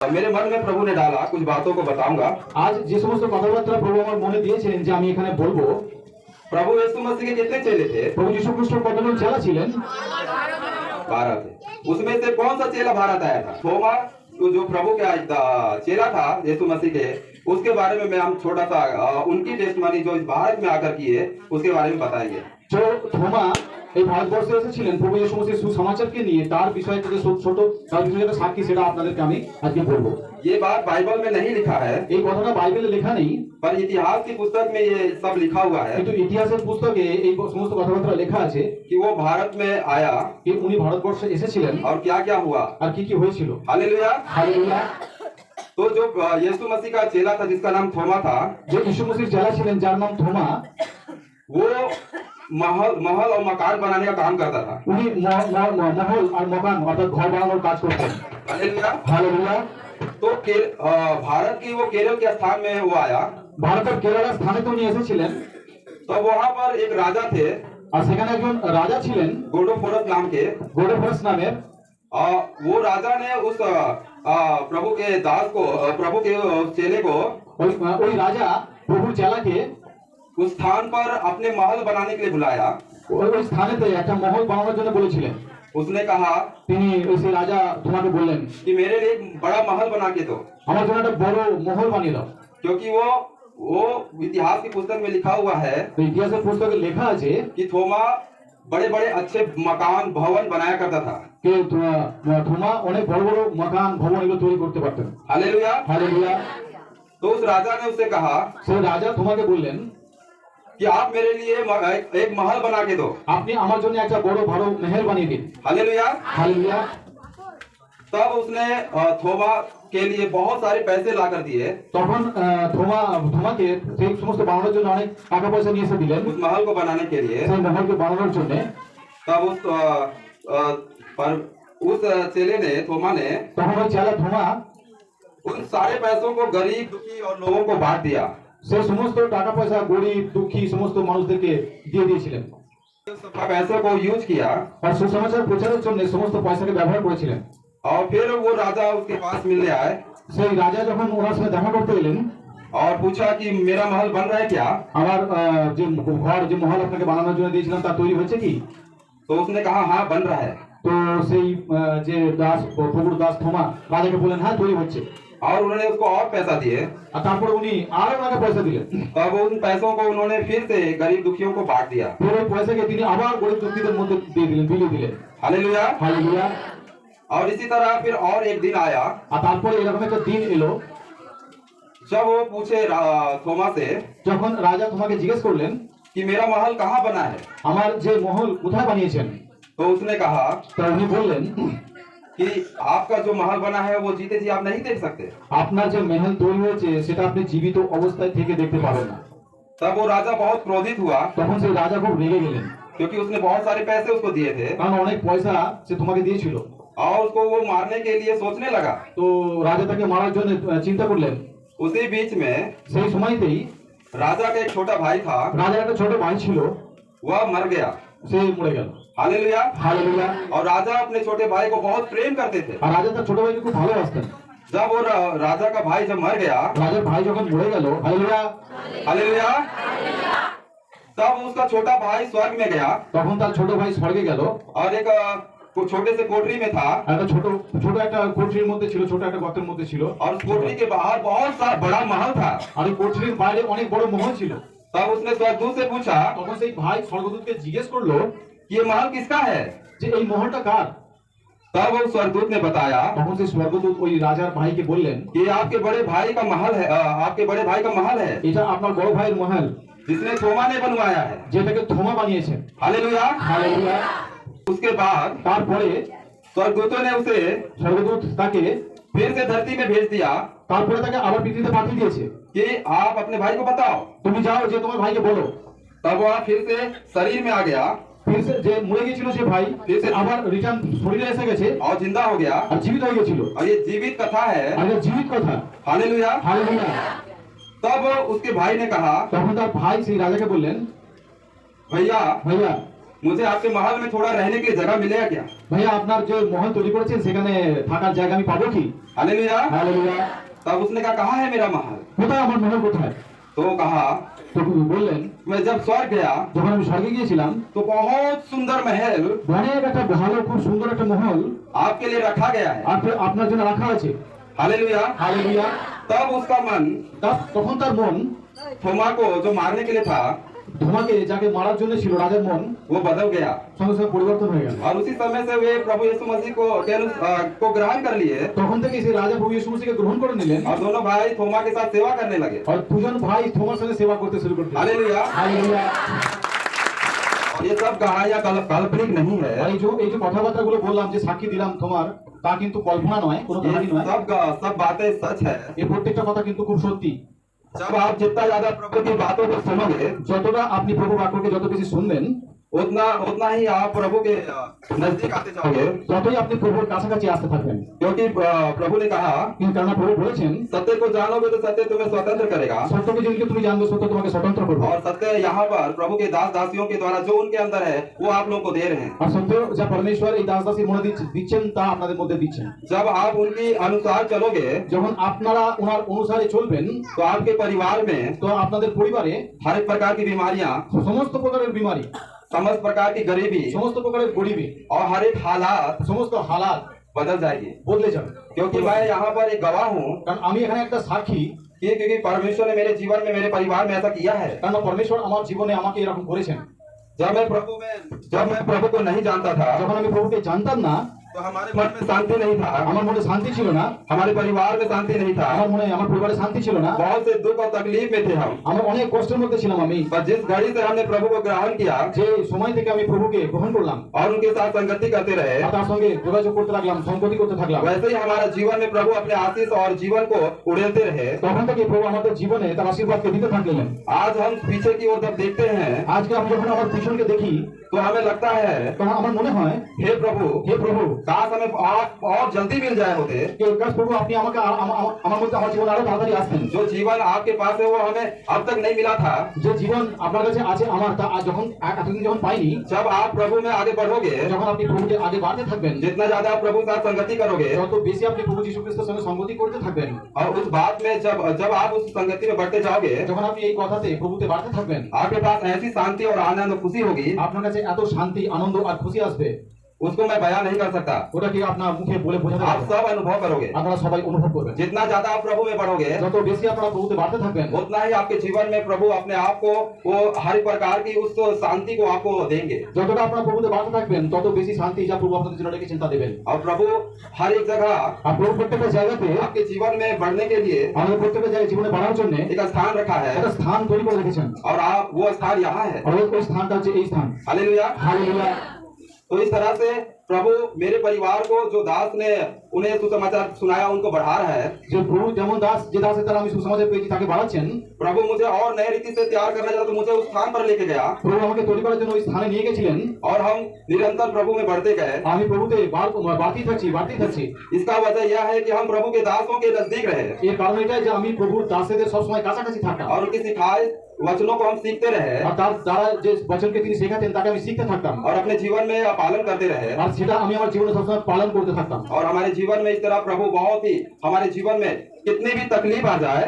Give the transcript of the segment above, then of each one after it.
मेरे मन में प्रभु ने डाला कुछ बातों को बताऊंगा। आज যে সমস্ত কথাবার্তা প্রভু আমার মনে দিয়েছেন যে আমি এখানে বলবো। प्रभु यीशु मसीह के कितने चेले थे? প্রভু যীশু খ্রিস্ট কতজন চেলা ছিলেন? 12 थे। उसमें से कौन सा चेला भारत आया था? थोमा, तो जो प्रभु के चेला था यीशु मसीह के, उसके बारे में मैं हम छोटा सा उनकी टेस्टमनी जो इस भारत में आकर की है उसके बारे में बताएंगे। जो थोमा এই ভারতবর্ষে এসেছিলেন প্রভু যীশু মসিহের সুসমাচারকে নিয়ে তার বিষয়ে থেকে ছোট তার বিষয়ে একটা সাক্ষী সেটা আপনাদেরকে আমি আজকে বলবো। ये बात बाइबल में नहीं लिखा है, এই কথাটা বাইবেলে লেখা নেই, पर इतिहास की पुस्तक में ये सब लिखा हुआ है কিন্তু ইতিহাসের পুস্তকে এই সমস্ত কথাবার্তা লেখা আছে कि वो भारत में आया कि উনি ভারতবর্ষে এসেছিলেন और क्या क्या हुआ। আর কি কি হয়েছিল। हालेलुया। হালেলুয়া। तो जो यीशु मसीह का चेला था जिसका नाम थोमा था, যে যীশু মসিহের চেলা ছিলেন যার নাম থোমা, वो महल और मकान बनाने का काम करता था। উনি মহল আর মকান অর্থাৎ ঘর বানানোর কাজ করতেন। हालेलुया। হালেলুয়া। तो भारत की वो केरल के स्थान में वो आया। ভারতের কেরালা স্থানে তো উনি এসেছিলেন। तो वहाँ पर एक राजा थे আর সেখানে একজন রাজা ছিলেন गोडोफोरस नाम के। গোডোফোরাস নামের। वो राजा ने उस प्रभु के दास को, प्रभु के चेले को ওই রাজা প্রভুর চেলাকে उस स्थान पर अपने महल बनाने के लिए बुलाया। ওই স্থানেতে একটা মহল বানানোর জন্য বলেছিলেন। उसने कहा তিনি সেই রাজা তোমাকে বললেন कि मेरे लिए एक बड़ा महल बना के दो, আমার জন্য একটা বড় মহল বানিয়ে দাও। क्योंकि वो इतिहास की पुस्तक में लिखा हुआ है তো ইতিহাসের পুস্তকে লেখা আছে कि थोमा बड़े बड़े अच्छे मकान भवन बनाया करता था। যে থোমা অনেক বড় বড় মকান ভবন এগুলো তৈরি করতে পারতেন। हालेलुया। হালেলুয়া। तो उस राजा ने उससे कहा সেই রাজা তোমাকে বললেন कि आप मेरे लिए एक महल बना के दो। আপনি আমার জন্য একটা বড় বড় महल বানিয়ে দিন। हालेलुया। हालेलुया। तब उसने थोमा के लिए बहुत सारे पैसे ला कर दिए, তখন থোমাকে সেই সমস্ত বানানোর জন্য অনেক টাকা পয়সা নিয়ে এসে দিলেন उस महल को बनाने के लिए। সেই महलকে বানানোর জন্য। तब उस चेले ने, थोमा ने, তখন ওই চেলা থোমা उन सारे पैसों को गरीब दुखी और लोगों को बांट दिया। সেই সমস্ত টাকা পয়সা গরিব দুঃখী সমস্ত মানুষদেরকে দিয়ে দিয়েছিলেন। पैसों को यूज किया আর সুসমাচার প্রচারের জন্য সমস্ত পয়সাকে ব্যবহার করেছিলেন। और फिर वो राजा उसके पास मिलने आए সেই রাজা যখন ওনার সাথে দেখা করতে এলেন और पूछा कि मेरा महल बन रहा है क्या? আমার যে ঘর যে মহল আপনাকে বানানোর জন্য দিয়েছিলাম তা তৈরি হয়েছে কি? तो उसने कहा हाँ बन रहा है। তো সেই যে দাস প্রভুর দাস থোমা রাজাকে বললেন হ্যাঁ তৈরি হচ্ছে। और उन्होंने उसको और पैसा दिए। আর তারপরে উনি আরো ওনাকে পয়সা দিলেন। तब उन पैसों को उन्होंने फिर से गरीब दुखियों को बांट दिया। फिर ওই পয়সাকে তিনি আবার গরিব দুঃখীদের মধ্যে দিয়ে দিলেন, বিলিয়ে দিলেন। हालेलुया। হালেলুয়া। और इसी तरह फिर और एक दिन आया আর তারপরে এরকম একটা দিন এলো जब वो पूछे थोमा से যখন রাজা তোমাকে জিজ্ঞেস করলেন कि मेरा महल कहाँ बना है? আমার যে মহল কোথায় বানিয়েছেন? तो उसने कहा তা উনি বললেন कि आपका जो महल बना है वो जीते जी आप नहीं देख सकते। আপনার যে महल তৈরি হয়েছে সেটা আপনি জীবিত অবস্থায় থেকে দেখতে পাবেন না। तब वो राजा बहुत क्रोधित हुआ তখন সেই রাজা খুব রেগে গেলেন, क्योंकि उसने बहुत सारे पैसे उसको दिए थे কারণ অনেক পয়সা সে তোমাকে দিয়েছিল। और उसको वो मारने के लिए सोचने लगा। তো রাজা তাকে মারার জন্য চিন্তা করলেন। उसी बीच में সেই সময়তেই राजा का एक छोटा भाई था, রাজার একটা ছোট ভাই ছিল, वह मर गया। সে মরে গেল। हालेलुया। হালেলুয়া। और राजा अपने छोटे भाई को बहुत प्रेम करते थे। আর রাজা তার ছোট ভাইকে খুব ভালোবাসতেন। जब वो राजा का भाई जब मर गया, রাজার ভাই যখন মরে গেল, হালেলুয়া, हालेलुया, तब उसका छोटा भाई स्वर्ग में गया তখন তার ছোট ভাই স্বর্গে গেল। और एक छोटे से कोठरी में था একটা ছোট ছোট একটা কোঠরির মধ্যে ছিল, ছোট একটা গর্তের মধ্যে ছিল। और उस कोठरी के बाहर बहुत सा बड़ा महल था। আর এই কোঠরির বাইরে অনেক বড় মহল ছিল। तब उसने स्वर्गदूत से पूछा তখন সেই ভাই স্বর্গদূতকে জিজ্ঞেস করলো कि ये महल किसका है? যে এই মহলটা কার? तब वो स्वर्गदूत ने बताया তখন সেই স্বর্গদূত ওই রাজার ভাইকে বললেন कि आपके बड़े भाई का महल है, आपके बड़े भाई का महल है এটা আপনার বড় ভাইয়ের মহল जिसने थोमा ने बनवाया है। যেটাকে থোমা বানিয়েছেন। हालेलुया। হালেলুয়া। उसके बाद তারপরে स्वर्गदूतों ने उसे স্বর্গদূত তাকে फिर से धरती में भेज दिया তারপরে তাকে আবার পৃথিবীতে পাঠিয়ে দিয়েছে कि आप अपने भाई को बताओ। তুমি যাও যে তোমার ভাইকে বলো। तब वह फिर से शरीर में आ गया फिर से যে মরে গিয়েছিল সে ভাই फिर से আবার রিটার্ন শরীরে এসে গেছে और जिंदा हो गया। আর জীবিত হয়ে গেছিল। और ये जीवित कथा है। আর এটা জীবিত কথা। हालेलुया। হালেলুয়া। तब उसके भाई ने कहा তখন তার ভাই সেই রাজাকে বললেন भैया ভাইয়া मुझे आपके महल में थोड़ा रहने के लिए जगह मिलेगा क्या? ভাইয়া আপনার যে মহল তৈরি করেছেন সেখানে থাকার জায়গা আমি পাবো কি? हालेलुया। হালেলুয়া। तब उसने कहा कहाँ है मेरा महल? কোথায় আমার মহল কোথায়? तो वो कहा তো বললেন मैं जब स्वर्ग गया যখন আমি স্বর্গে গিয়েছিলাম तो बहुत सुंदर महल অনেক একটা ভালো খুব সুন্দর একটা মহল आपके लिए रखा गया है। আপনার জন্য রাখা আছে। हालेलुया। হালেলুয়া। तब उसका मन তখন তার মন थोमा को जो मारने के लिए था ধোমাকে যাকে মারার জন্য ছিল রাজার মন वो बदल गया সঙ্গে সঙ্গে পরিবর্তন হয়ে গেল। और उसी समय से वे प्रभु यीशु मसीह को ग्रहण कर लिए তখন থেকে সেই রাজা প্রভু यीशु मसीह কে গ্রহণ করে নিলেন और दोनों भाई थोमा के साथ सेवा करने लगे। আর দুজন ভাই থোমার সঙ্গে সেবা করতে শুরু করলেন। हालेलुया। হালেলুয়া। ये सब कहानियां काल्पनिक नहीं है, আর এই যে কথাবার্তাগুলো বললাম যে সাক্ষী দিলাম তোমার তা কিন্তু কল্পনা নয়, কোনো কাহিনী ये নয়। सब बातें सच है। এই প্রত্যেকটা কথা কিন্তু খুব সত্যি। जब आप जितना ज्यादा प्रभु की बातों को सुनोगे যতটা আপনি প্রভু বাক্যকে যত বেশি শুনবেন उतना ही आप प्रभु के नजदीक आते जाओगे, ততই আপনি প্রভুর কাছাকাছি আসতে থাকবেন। क्योंकि प्रभु ने कहा কিন্তু কারণ প্রভু বলেছেন सत्य को जानोगे तो सत्य तुम्हें स्वतंत्र करेगा। সত্যকে যেদিকে তুমি জানবে সত্য তোমাকে স্বতন্ত্র করবে। और सत्य यहाँ पर प्रभु के दास दासियों के द्वारा जो उनके अंदर है वो आप लोगों को दे रहे हैं। আর সত্য যা পরমেশ্বর এই দাস দাসীর মনে দিচ্ছেন তা আপনাদের মধ্যে দিচ্ছেন। जब आप उनकी अनुसार चलोगे যখন আপনারা ওনার অনুসারে চলবেন तो आपके परिवार में তো আপনাদের পরিবারে हर एक प्रकार की बीमारियां, সমস্ত প্রকারের বিমারি, समस्त प्रकार की गरीबी সমস্ত প্রকারের গরিবী, और हर एक हालात সমস্ত হালাত बदल जाएगी। বদলে যাবে। क्योंकि मैं यहाँ पर एक गवाह हूँ কারণ আমি এখানে একটা সাক্ষী, क्योंकि परमेश्वर ने मेरे जीवन में मेरे परिवार में ऐसा किया है। কারণ পরমেশ্বর আমার জীবনে আমাকে এরকম করেছেন। जब मैं प्रभु को नहीं जानता था যখন আমি প্রভুকে জানতাম না तो हमारे मन में शांति नहीं था, আমার মনে শান্তি ছিল না, हमारे परिवार में शांति नहीं था, আমার পরিবারে শান্তি ছিল না, बहुत से दुख और तकलीफ में थे हम। আমরা অনেক কষ্টের মধ্যে ছিলাম। আমি पर जिस घड़ी से हमने प्रभु को ग्रहण किया যে সময় থেকে আমি প্রভুকে গ্রহণ করলাম और उनके साथ संगति करते रहे, আর তার সঙ্গে যোগাযোগ করতে লাগলাম, সংগতি করতে থাকলাম, वैसे ही हमारा जीवन में प्रभु अपने आशीष और जीवन को उड़ेलते रहे। তখন থেকে প্রভু আমাদের জীবনে তার আশীর্বাদকে দিতে থাকলেন। आज हम पीछे की ओर जब देखते हैं আজকে আমি যখন আমার পিছনকে দেখি तो हमें लगता है তখন আমার মনে হয় हे प्रभु काश हमें और जल्दी मिल जाए होते। যে কাশ প্রভু আপনি আমাকে আমার মধ্যে আমার জীবন আরো তাড়াতাড়ি আসতেন। जो जीवन आपके पास है वो हमें अब तक नहीं मिला था। যে জীবন আপনার কাছে আছে আমার তা আজ যখন এতদিন যখন পাইনি। जब आप प्रभु में आगे बढ़ोगे, যখন আপনি প্রভুকে আগে বাড়তে থাকবেন, जितना ज्यादा आप प्रभु के साथ संगति करोगे, যত বেশি আপনি প্রভু যীশু খ্রিস্টের সঙ্গে সংগতি করতে থাকবেন, और उस बात में जब आप उस संगति में बढ़ते जाओगे, যখন আপনি এই কথাতে প্রভুতে বাড়তে থাকবেন, आपके पास ऐसी शांति और आनंद और खुशी होगी, আপনার কাছে এত শান্তি আনন্দ আর খুশি আসবে उसको मैं बयान नहीं कर सकता। ওটা কি আপনার মুখে বলে বোঝাতে आप পারবেন? सब अनुभव करोगे। আপনারা সবাই অনুভব করবেন। जितना ज्यादा आप प्रभु में बढ़ोगे, যত বেশি আপনারা প্রভুতে বাড়তে থাকবেন, उतना ही आपके जीवन में प्रभु अपने आप को वो हर प्रकार की उस शांति को आपको देंगे। যতটা আপনারা প্রভুতে বাড়তে থাকবেন তত বেশি শান্তি যা প্রভু আপনাদের জন্য রেখেছেন তা দেবেন। और प्रभु हर एक जगह আর প্রভু প্রত্যেকটা জায়গাতে आपके जीवन में बढ़ने के लिए আমাদের প্রত্যেকটা জায়গায় জীবনে বাড়ার জন্য एक स्थान रखा है, একটা স্থান তৈরি করে রেখেছেন। और आप वो स्थान यहाँ है। আর ওই স্থানটা হচ্ছে এই স্থান। हालेलुया। হালেলুয়া। तो इस तरह से प्रभु मेरे परिवार को जो दास ने उन्हें सुसमाचार सुनाया उनको बढ़ा रहा है। যে প্রভু যেমন যে দাসের দ্বারা আমি সুসমাচার পেয়েছি তাকে বাড়াচ্ছেন। प्रभु मुझे और नए रीति से तैयार करना चाहता, तो मुझे उस स्थान पर लेके गया প্রভু আমাকে তৈরি করার জন্য ওই স্থানে নিয়ে গেছিলেন। और हम निरंतर प्रभु में बढ़ते गए। আমি প্রভুতে বাড়তেই থাকছি। इसका वजह यह है कि हम प्रभु के दासों के नजदीक रहे এর কারণ এটাই যে আমি প্রভুর দাসদের সবসময় কাছাকাছি থাকতাম और उनकी सिखाए वचनों को हम सीखते रहे আর তার দ্বারা যে বচনকে তিনি শেখাতেন তাকে আমি শিখতে থাকতাম और अपने जीवन में पालन करते रहे। আর সেটা আমি আমার জীবনে সবসময় পালন করতে থাকতাম। और हमारे जीवन में इस तरह प्रभु बहुत ही हमारे जीवन में कितनी भी तकलीफ आ जाए,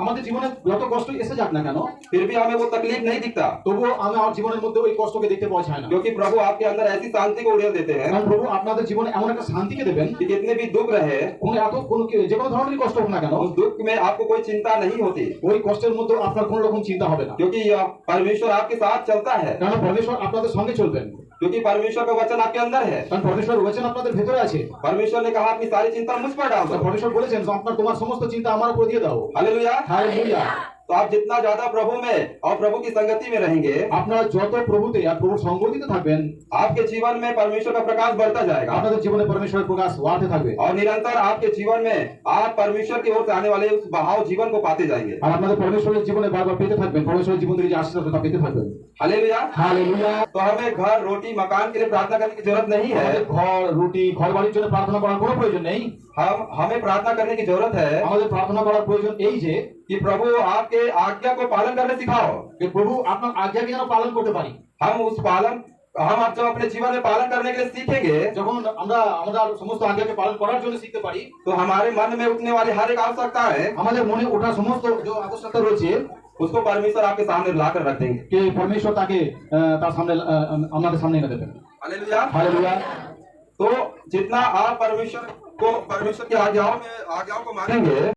আমাদের জীবনে যত কষ্ট এসে যাক না কেন, फिर भी हमें वो तकलीफ नहीं दिखता, তবুও আমার জীবনের মধ্যে ওই কষ্টকে দেখতে পাওয়া যায় না। क्योंकि प्रभु आपके अंदर ऐसी शांति को उड़ेल देते हैं কারণ প্রভু আপনাদের জীবনে এমন একটা শান্তিকে দেবেন कि कितने भी दुख रहे, যে কোনো ধরনের কষ্ট হোক না কেন, उस दुख में आपको कोई चिंता नहीं होती, ওই কষ্টের মধ্যে আপনার কোনো রকম চিন্তা হবে না। क्योंकि परमेश्वर आपके साथ चलता है, কারণ পরমেশ্বর আপনাদের সঙ্গে চলবেন, क्योंकि परमेश्वर का वचन आपके अंदर है। কারণ পরমেশ্বর वचन আপনাদের ভেতরে আছে। परमेश्वर ने कहा अपनी सारी चिंता मुझ पर डाल दो। পরমেশ্বর বলেছেন তোমার সমস্ত চিন্তা আমার উপর দিয়ে দাও। हालेलुया। হালেলুয়া। तो आप जितना ज्यादा प्रभु में और प्रभु की संगति में रहेंगे, আপনারা যত প্রভুতে আর প্রভুর সংগতিতে থাকবেন, आपके जीवन में परमेश्वर का प्रकाश बढ़ता जाएगा আপনাদের জীবনে পরমেশ্বরের প্রকাশ বাড়তে থাকবে। और निरंतर आपके जीवन में आप परमेश्वर की ओर से आने वाले उस बहाव जीवन को पाते जाएंगे। আর আপনাদের পরমেশ্বরের জীবনে বারবার পেতে থাকবেন, পরমেশ্বরের জীবন থেকে যে আশীর্বাদ তা পেতে থাকবেন। हालेलुया। হালেলুয়া। तो हमें घर रोटी मकान के लिए प्रार्थना करने की जरूरत नहीं है। আমাদের ঘর রুটি ঘর বাড়ির জন্য প্রার্থনা করার কোনো প্রয়োজন নেই। हमें प्रार्थना करने की जरूरत है আমাদের প্রার্থনা করার প্রয়োজন এই যে कि प्रभु आपके आज्ञा को पालन करने सिखाओ। যে প্রভু আপনার আজ্ঞাকে যেন পালন করতে পারি। हम उस पालन हम आप जब अपने जीवन में पालन करने के लिए सीखेंगे যখন আমরা আমাদের সমস্ত আজ্ঞাকে পালন করার জন্য শিখতে পারি, तो हमारे मन में उठने वाली हर एक आवश्यकता है আমাদের মনে ওঠা সমস্ত যে আবশ্যকতা রয়েছে उसको परमेश्वर आपके सामने लाकर रख देंगे। কে পরমেশ্বর তাকে তার সামনে আমাদের সামনে এনে দেবেন। हालेलुया। हालेलुया। तो जितना आप परमेश्वर की आज्ञाओं को मानेंगे